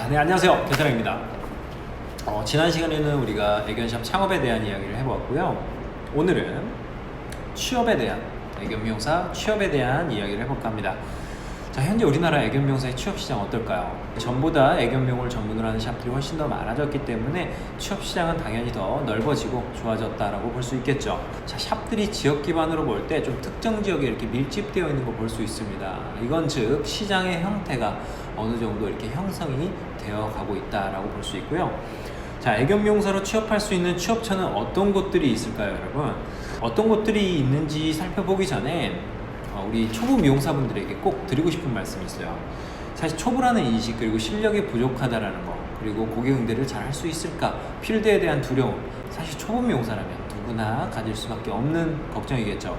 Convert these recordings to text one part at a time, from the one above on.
네, 안녕하세요. 개사랑입니다. 지난 시간에는 우리가 애견샵 창업에 대한 이야기를 해보았고요. 오늘은 취업에 대한, 애견 미용사 취업에 대한 이야기를 해볼까 합니다. 자, 현재 우리나라 애견 미용사의 취업 시장 어떨까요? 전보다 애견 미용을 전문으로 하는 샵들이 훨씬 더 많아졌기 때문에 취업 시장은 당연히 더 넓어지고 좋아졌다라고 볼 수 있겠죠. 자, 샵들이 지역 기반으로 볼 때 좀 특정 지역에 이렇게 밀집되어 있는 거 볼 수 있습니다. 이건 즉 시장의 형태가 어느 정도 이렇게 형성이 되어 가고 있다라고 볼 수 있고요. 자, 애견 미용사로 취업할 수 있는 취업처는 어떤 곳들이 있을까요, 여러분? 어떤 곳들이 있는지 살펴보기 전에 우리 초보 미용사분들에게 꼭 드리고 싶은 말씀이 있어요. 사실 초보라는 인식, 그리고 실력이 부족하다라는 거, 그리고 고객 응대를 잘 할 수 있을까, 필드에 대한 두려움, 사실 초보 미용사라면 누구나 가질 수밖에 없는 걱정이겠죠.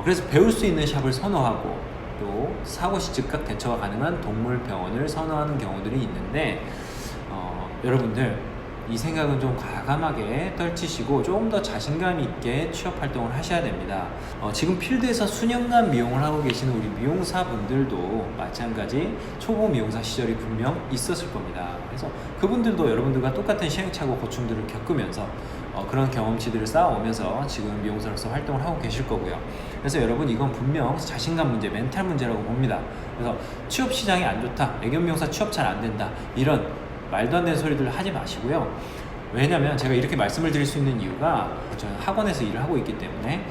그래서 배울 수 있는 샵을 선호하고 또 사고 시 즉각 대처가 가능한 동물병원을 선호하는 경우들이 있는데 여러분들 이 생각은 좀 과감하게 떨치시고 조금 더 자신감 있게 취업 활동을 하셔야 됩니다. 지금 필드에서 수년간 미용을 하고 계시는 우리 미용사분들도 마찬가지 초보 미용사 시절이 분명 있었을 겁니다. 그래서 그분들도 여러분들과 똑같은 시행착오 고충들을 겪으면서 그런 경험치들을 쌓아오면서 지금 미용사로서 활동을 하고 계실 거고요. 그래서 여러분, 이건 분명 자신감 문제, 멘탈 문제라고 봅니다. 그래서 취업 시장이 안 좋다, 애견 미용사 취업 잘 안 된다, 이런 말도 안 되는 소리들 하지 마시고요. 왜냐면 제가 이렇게 말씀을 드릴 수 있는 이유가 저는 학원에서 일을 하고 있기 때문에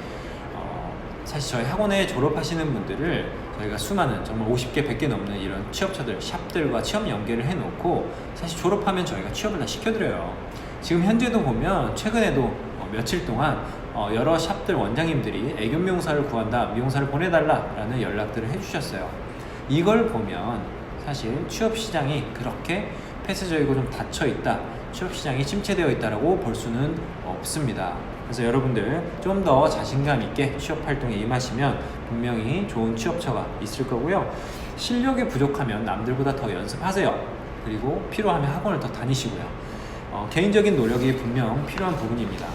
사실 저희 학원에 졸업하시는 분들을 저희가 수많은 정말 50개, 100개 넘는 이런 취업처들, 샵들과 취업 연계를 해놓고 사실 졸업하면 저희가 취업을 다 시켜드려요. 지금 현재도 보면 최근에도 며칠 동안 여러 샵들 원장님들이 애견 미용사를 구한다, 미용사를 보내달라라는 연락들을 해주셨어요. 이걸 보면 사실 취업 시장이 그렇게 폐쇄적이고 좀 닫혀있다, 취업시장이 침체되어 있다고 볼 수는 없습니다. 그래서 여러분들 좀 더 자신감 있게 취업활동에 임하시면 분명히 좋은 취업처가 있을 거고요. 실력이 부족하면 남들보다 더 연습하세요. 그리고 필요하면 학원을 더 다니시고요. 개인적인 노력이 분명 필요한 부분입니다.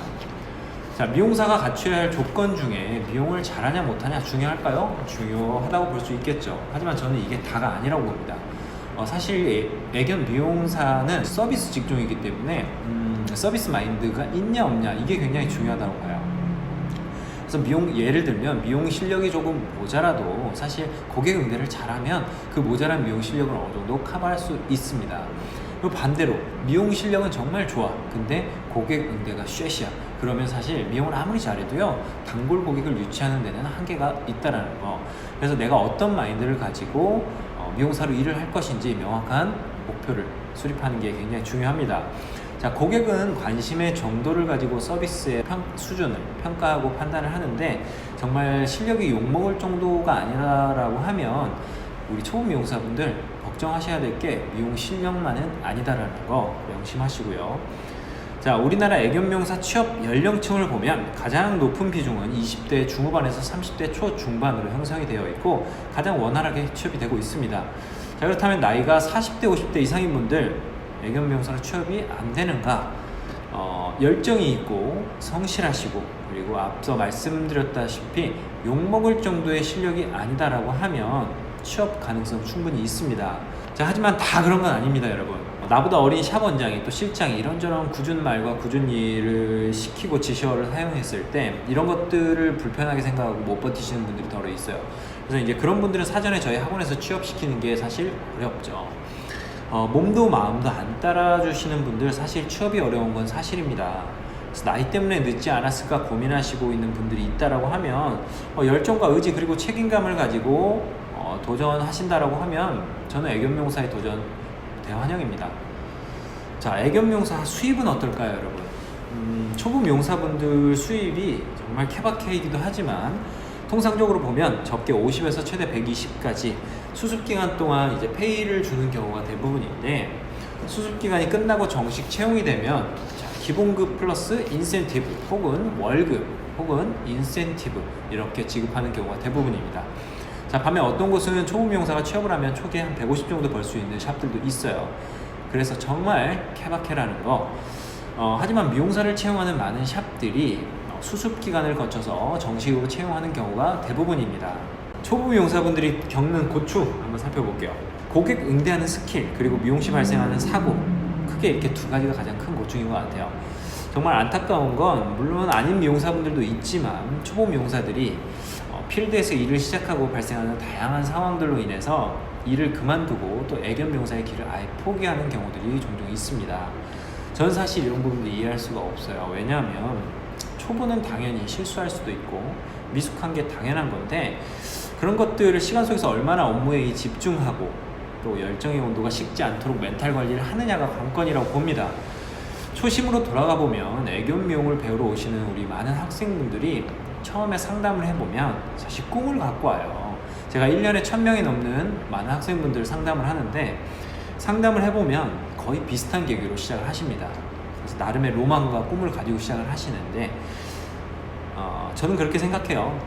자, 미용사가 갖춰야 할 조건 중에 미용을 잘하냐 못하냐 중요할까요? 중요하다고 볼 수 있겠죠. 하지만 저는 이게 다가 아니라고 봅니다. 사실 애견 미용사는 서비스 직종이기 때문에 서비스 마인드가 있냐 없냐, 이게 굉장히 중요하다고 봐요. 그래서 예를 들면 미용 실력이 조금 모자라도 사실 고객 응대를 잘하면 그 모자란 미용 실력을 어느 정도 커버할 수 있습니다. 그리고 반대로 미용 실력은 정말 좋아, 근데 고객 응대가 쉐시야, 그러면 사실 미용을 아무리 잘해도요, 단골 고객을 유치하는 데는 한계가 있다라는 거. 그래서 내가 어떤 마인드를 가지고 미용사로 일을 할 것인지 명확한 목표를 수립하는 게 굉장히 중요합니다. 자, 고객은 관심의 정도를 가지고 서비스의 수준을 평가하고 판단을 하는데 정말 실력이 욕먹을 정도가 아니라고 하면 우리 초보 미용사분들 걱정하셔야 될 게 미용 실력만은 아니다라는 거 명심하시고요. 자, 우리나라 애견 미용사 취업 연령층을 보면 가장 높은 비중은 20대 중후반에서 30대 초중반으로 형성이 되어 있고 가장 원활하게 취업이 되고 있습니다. 자, 그렇다면 나이가 40대 50대 이상인 분들 애견 미용사로 취업이 안 되는가? 열정이 있고 성실하시고 그리고 앞서 말씀드렸다시피 욕먹을 정도의 실력이 아니다라고 하면 취업 가능성 충분히 있습니다. 자, 하지만 다 그런 건 아닙니다, 여러분. 나보다 어린 샵 원장이 또 실장이 이런저런 굳은 말과 굳은 일을 시키고 지시어를 사용했을 때 이런 것들을 불편하게 생각하고 못 버티시는 분들이 더러 있어요. 그래서 이제 그런 분들은 사전에 저희 학원에서 취업시키는 게 사실 어렵죠. 몸도 마음도 안 따라주시는 분들 사실 취업이 어려운 건 사실입니다. 그래서 나이 때문에 늦지 않았을까 고민하시고 있는 분들이 있다라고 하면 열정과 의지 그리고 책임감을 가지고 도전하신다라고 하면 저는 애견 미용사의 도전 대환영입니다. 자, 애견 미용사 수입은 어떨까요, 여러분? 초보 미용사분들 수입이 정말 케바케이기도 하지만 통상적으로 보면 적게 50에서 최대 120까지 수습 기간 동안 이제 페이를 주는 경우가 대부분인데 수습 기간이 끝나고 정식 채용이 되면 기본급 플러스 인센티브 혹은 월급 혹은 인센티브 이렇게 지급하는 경우가 대부분입니다. 자, 반면 어떤 곳은 초보 미용사가 취업을 하면 초기에 한 150 정도 벌 수 있는 샵들도 있어요. 그래서 정말 케바케라는 거. 하지만 미용사를 채용하는 많은 샵들이 수습 기간을 거쳐서 정식으로 채용하는 경우가 대부분입니다. 초보 미용사분들이 겪는 고충 한번 살펴볼게요. 고객 응대하는 스킬 그리고 미용 시 발생하는 사고, 크게 이렇게 두 가지가 가장 큰 고충인 것 같아요. 정말 안타까운 건 물론 아닌 미용사분들도 있지만 초보 미용사들이 필드에서 일을 시작하고 발생하는 다양한 상황들로 인해서 일을 그만두고 또 애견 미용사의 길을 아예 포기하는 경우들이 종종 있습니다. 저는 사실 이런 부분도 이해할 수가 없어요. 왜냐하면 초보는 당연히 실수할 수도 있고 미숙한 게 당연한 건데, 그런 것들을 시간 속에서 얼마나 업무에 집중하고 또 열정의 온도가 식지 않도록 멘탈 관리를 하느냐가 관건이라고 봅니다. 초심으로 돌아가 보면 애견 미용을 배우러 오시는 우리 많은 학생분들이 처음에 상담을 해보면 사실 꿈을 갖고 와요. 제가 1년에 1000명이 넘는 많은 학생분들 상담을 하는데, 상담을 해보면 거의 비슷한 계기로 시작을 하십니다. 그래서 나름의 로망과 꿈을 가지고 시작을 하시는데, 저는 그렇게 생각해요.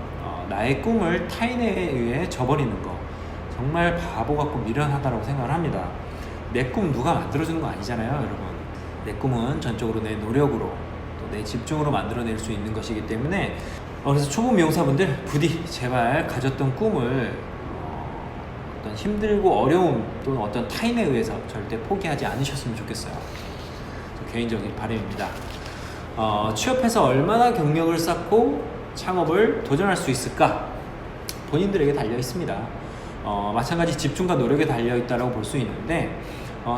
나의 꿈을 타인에 의해 저버리는 거 정말 바보 같고 미련하다고 생각을 합니다. 내 꿈 누가 만들어주는 거 아니잖아요, 여러분. 내 꿈은 전적으로 내 노력으로 또 내 집중으로 만들어낼 수 있는 것이기 때문에 그래서 초보 미용사분들 부디 제발 가졌던 꿈을 어떤 힘들고 어려움 또는 어떤 타인에 의해서 절대 포기하지 않으셨으면 좋겠어요. 개인적인 바람입니다. 취업해서 얼마나 경력을 쌓고 창업을 도전할 수 있을까? 본인들에게 달려 있습니다. 마찬가지 집중과 노력에 달려 있다고 볼 수 있는데,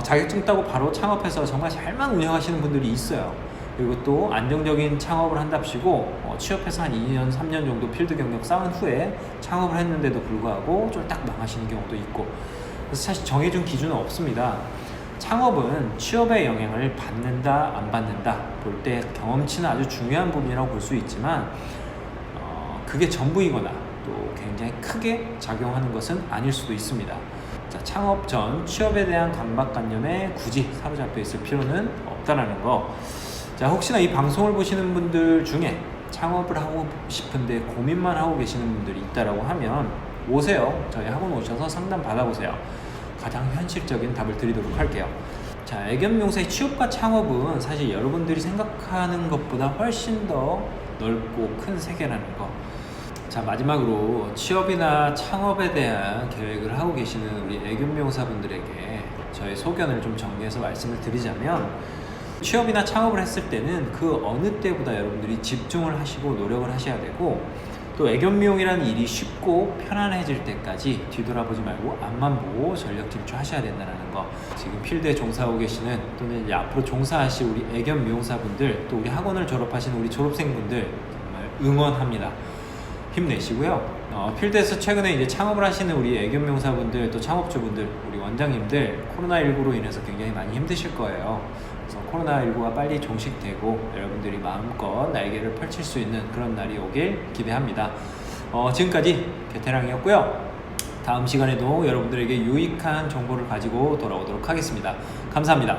자격증 따고 바로 창업해서 정말 잘만 운영하시는 분들이 있어요. 그리고 또 안정적인 창업을 한답시고 취업해서 한 2년, 3년 정도 필드 경력 쌓은 후에 창업을 했는데도 불구하고 쫄딱 망하시는 경우도 있고, 그래서 사실 정해준 기준은 없습니다. 창업은 취업의 영향을 받는다, 안 받는다 볼 때 경험치는 아주 중요한 부분이라고 볼 수 있지만 그게 전부이거나 또 굉장히 크게 작용하는 것은 아닐 수도 있습니다. 자, 창업 전 취업에 대한 강박관념에 굳이 사로잡혀 있을 필요는 없다라는 거. 자, 혹시나 이 방송을 보시는 분들 중에 창업을 하고 싶은데 고민만 하고 계시는 분들이 있다라고 하면 오세요. 저희 학원 오셔서 상담 받아보세요. 가장 현실적인 답을 드리도록 할게요. 자, 애견 미용사의 취업과 창업은 사실 여러분들이 생각하는 것보다 훨씬 더 넓고 큰 세계라는 거. 자, 마지막으로 취업이나 창업에 대한 계획을 하고 계시는 우리 애견 미용사분들에게 저의 소견을 좀 정리해서 말씀을 드리자면, 취업이나 창업을 했을 때는 그 어느 때보다 여러분들이 집중을 하시고 노력을 하셔야 되고, 또 애견 미용이라는 일이 쉽고 편안해질 때까지 뒤돌아보지 말고 앞만 보고 전력 질주하셔야 된다는 거. 지금 필드에 종사하고 계시는 또는 이제 앞으로 종사하실 우리 애견 미용사분들, 또 우리 학원을 졸업하시는 우리 졸업생분들 정말 응원합니다. 힘내시고요. 필드에서 최근에 이제 창업을 하시는 우리 애견 미용사분들, 또 창업주분들, 우리 원장님들 코로나19로 인해서 굉장히 많이 힘드실 거예요. 그래서 코로나19가 빨리 종식되고 여러분들이 마음껏 날개를 펼칠 수 있는 그런 날이 오길 기대합니다. 지금까지 개태랑이었고요. 다음 시간에도 여러분들에게 유익한 정보를 가지고 돌아오도록 하겠습니다. 감사합니다.